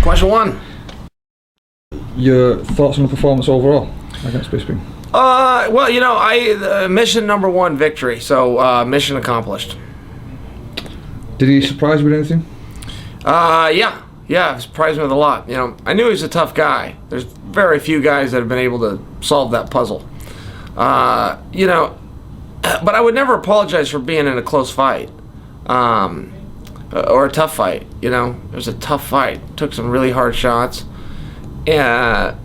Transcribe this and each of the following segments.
Question 1. Your thoughts on the performance overall against Bisping? Well, mission number 1 victory, so mission accomplished. Did he surprise you with anything? Yeah, surprised me with a lot. I knew he was a tough guy. There's very few guys that have been able to solve that puzzle. But I would never apologize for being in a close fight, or a tough fight. It was a tough fight. Took some really hard shots. But I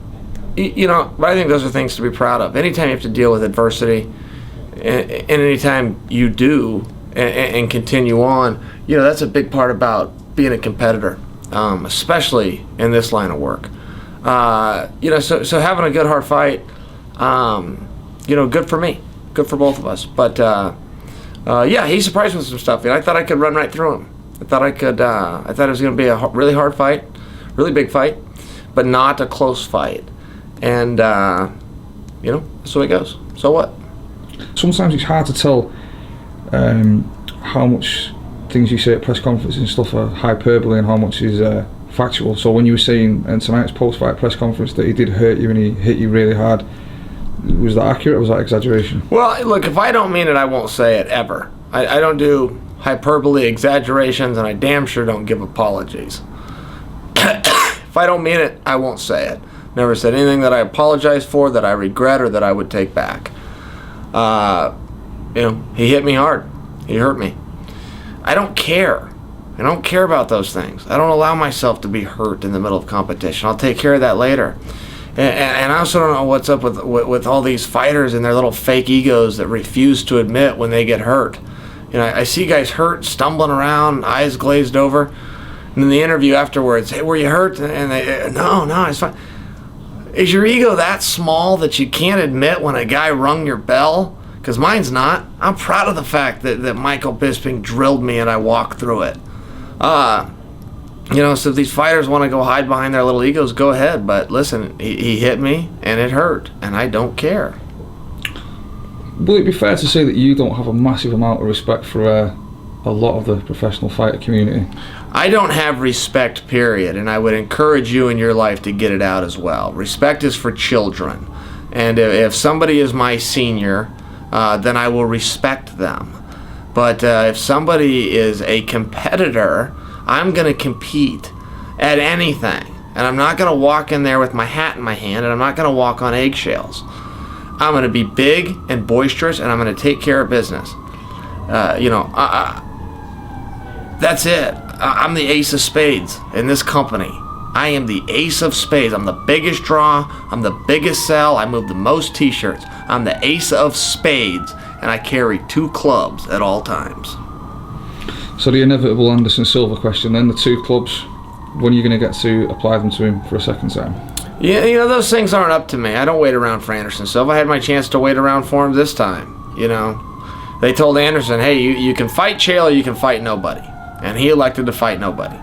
think those are things to be proud of. Anytime you have to deal with adversity, and anytime you do and continue on, that's a big part about being a competitor, especially in this line of work. So having a good hard fight, good for me, good for both of us. But he surprised me with some stuff. I thought I could run right through him. I thought it was going to be a really hard fight, really big fight, but not a close fight. And that's the way it goes. So what? Sometimes it's hard to tell how much things you say at press conferences and stuff are hyperbole and how much is factual. So when you were saying in tonight's post-fight press conference that he did hurt you and he hit you really hard, was that accurate or was that exaggeration? Well, look, if I don't mean it, I won't say it ever. I don't do hyperbole, exaggerations, and I damn sure don't give apologies. If I don't mean it, I won't say it. Never said anything that I apologize for, that I regret, or that I would take back. He hit me hard. He hurt me. I don't care. I don't care about those things. I don't allow myself to be hurt in the middle of competition. I'll take care of that later. And I also don't know what's up with all these fighters and their little fake egos that refuse to admit when they get hurt. I see guys hurt, stumbling around, eyes glazed over, and in the interview afterwards, hey, were you hurt? And they, no, it's fine. Is your ego that small that you can't admit when a guy rung your bell? Because mine's not. I'm proud of the fact that Michael Bisping drilled me and I walked through it. So if these fighters want to go hide behind their little egos, go ahead. But listen, he hit me and it hurt, and I don't care. Will it be fair to say that you don't have a massive amount of respect for a lot of the professional fighter community? I don't have respect, period, and I would encourage you in your life to get it out as well. Respect is for children, and if somebody is my senior, then I will respect them. But if somebody is a competitor, I'm going to compete at anything, and I'm not going to walk in there with my hat in my hand, and I'm not going to walk on eggshells. I'm going to be big and boisterous, and I'm going to take care of business. That's it. I'm the Ace of Spades in this company. I am the Ace of Spades. I'm the biggest draw. I'm the biggest sell. I move the most t-shirts. I'm the Ace of Spades, and I carry 2 clubs at all times. So the inevitable Anderson Silva question then, the 2 clubs, when are you going to get to apply them to him for a second time? Yeah, those things aren't up to me. I don't wait around for Anderson Silva. I had my chance to wait around for him this time. They told Anderson, hey, you can fight Chael or you can fight nobody. And he elected to fight nobody.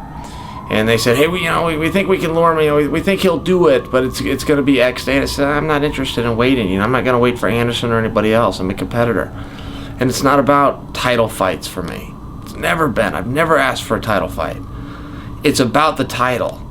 And they said, hey, we think we can lure him. We think he'll do it, but it's going to be X day. I said, I'm not interested in waiting. I'm not going to wait for Anderson or anybody else. I'm a competitor. And it's not about title fights for me. It's never been. I've never asked for a title fight. It's about the title.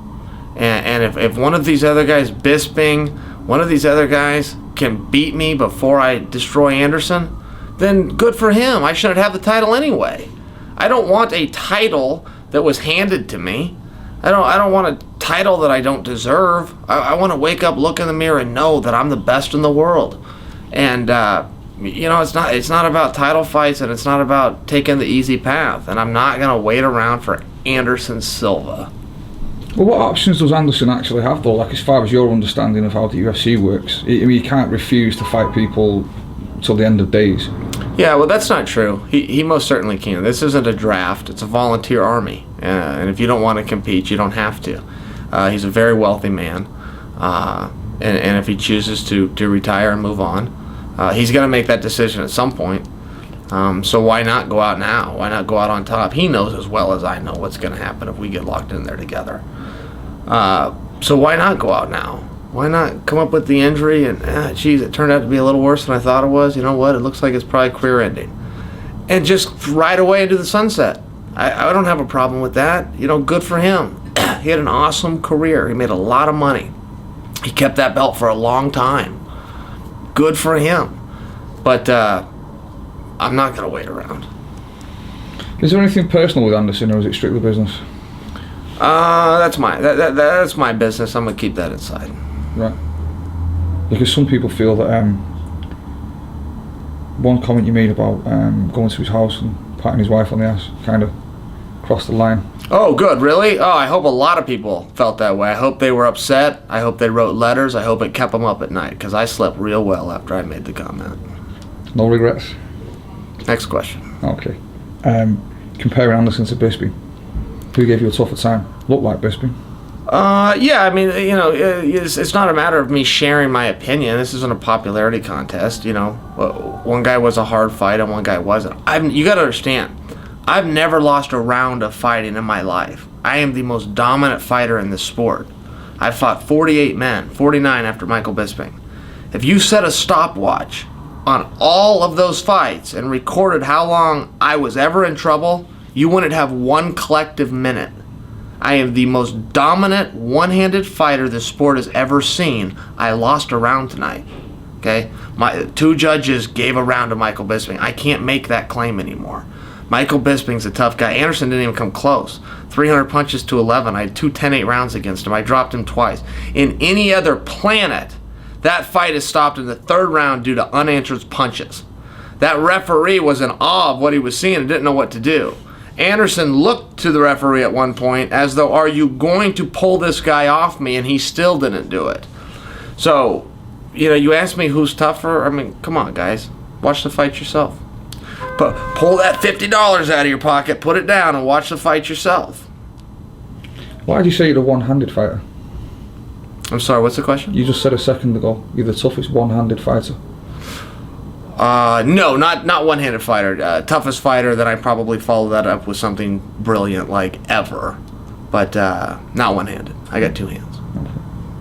And if one of these other guys, Bisping, one of these other guys can beat me before I destroy Anderson, then good for him. I shouldn't have the title anyway. I don't want a title that was handed to me. I don't want a title that I don't deserve. I want to wake up, look in the mirror, and know that I'm the best in the world. And it's not about title fights, and it's not about taking the easy path. And I'm not gonna wait around for Anderson Silva. Well, what options does Anderson actually have, though? Like, as far as your understanding of how the UFC works, you can't refuse to fight people till the end of days. Yeah, well, that's not true. He most certainly can. This isn't a draft. It's a volunteer army. And if you don't want to compete, you don't have to. He's a very wealthy man. And if he chooses to retire and move on, he's going to make that decision at some point. So why not go out now? Why not go out on top? He knows as well as I know what's going to happen if we get locked in there together. So why not go out now? Why not come up with the injury and, geez, it turned out to be a little worse than I thought it was. You know what? It looks like it's probably career ending. And just ride away into the sunset. I don't have a problem with that. Good for him. He had an awesome career. He made a lot of money. He kept that belt for a long time. Good for him. But I'm not going to wait around. Is there anything personal with Anderson, or is it strictly business? That's my business. I'm going to keep that inside. Right. Because some people feel that one comment you made about going to his house and patting his wife on the ass kind of crossed the line. Oh, good. Really? Oh, I hope a lot of people felt that way. I hope they were upset. I hope they wrote letters. I hope it kept them up at night, because I slept real well after I made the comment. No regrets? Next question. Okay. Comparing Anderson to Bisping, who gave you a tougher time? Looked like Bisping. Yeah, I mean, it's not a matter of me sharing my opinion. This isn't a popularity contest, One guy was a hard fight and one guy wasn't. You got to understand, I've never lost a round of fighting in my life. I am the most dominant fighter in this sport. I fought 48 men, 49 after Michael Bisping. If you set a stopwatch on all of those fights and recorded how long I was ever in trouble, you wouldn't have one collective minute. I am the most dominant one-handed fighter this sport has ever seen. I lost a round tonight. Okay? My 2 judges gave a round to Michael Bisping. I can't make that claim anymore. Michael Bisping's a tough guy. Anderson didn't even come close. 300 punches to 11. I had 2 10-8 rounds against him. I dropped him twice. In any other planet, that fight is stopped in the 3rd round due to unanswered punches. That referee was in awe of what he was seeing and didn't know what to do. Anderson looked to the referee at one point as though, are you going to pull this guy off me? And he still didn't do it. So, you ask me who's tougher. I mean, come on, guys. Watch the fight yourself. But pull that $50 out of your pocket, put it down, and watch the fight yourself. Why did you say you're a one-handed fighter? I'm sorry, what's the question? You just said a second ago you're the toughest one-handed fighter. No, not one-handed fighter. Toughest fighter, then I probably follow that up with something brilliant like ever. But not one-handed. I got 2 hands.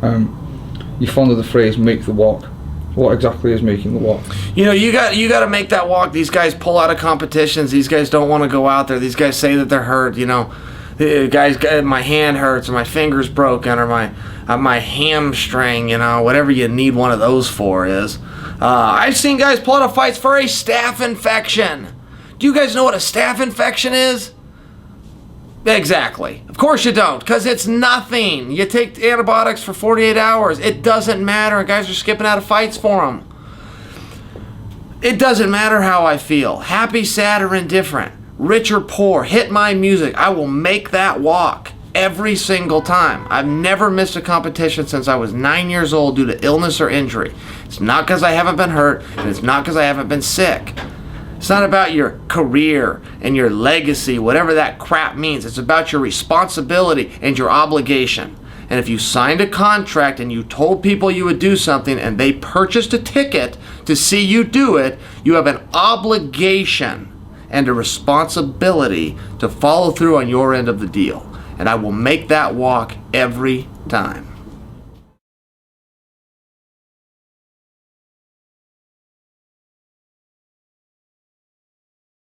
Okay. You're fond of the phrase "make the walk." What exactly is making the walk? You got to make that walk. These guys pull out of competitions. These guys don't want to go out there. These guys say that they're hurt. Guys, my hand hurts, or my finger's broken, or my hamstring. Whatever you need one of those for is. I've seen guys pull out of fights for a staph infection. Do you guys know what a staph infection is? Exactly. Of course you don't, because it's nothing. You take antibiotics for 48 hours. It doesn't matter. Guys are skipping out of fights for them. It doesn't matter how I feel. Happy, sad, or indifferent. Rich or poor. Hit my music. I will make that walk every single time. I've never missed a competition since I was 9 years old due to illness or injury. It's not because I haven't been hurt, and it's not because I haven't been sick. It's not about your career and your legacy, whatever that crap means. It's about your responsibility and your obligation. And if you signed a contract and you told people you would do something and they purchased a ticket to see you do it, you have an obligation and a responsibility to follow through on your end of the deal. And I will make that walk every time.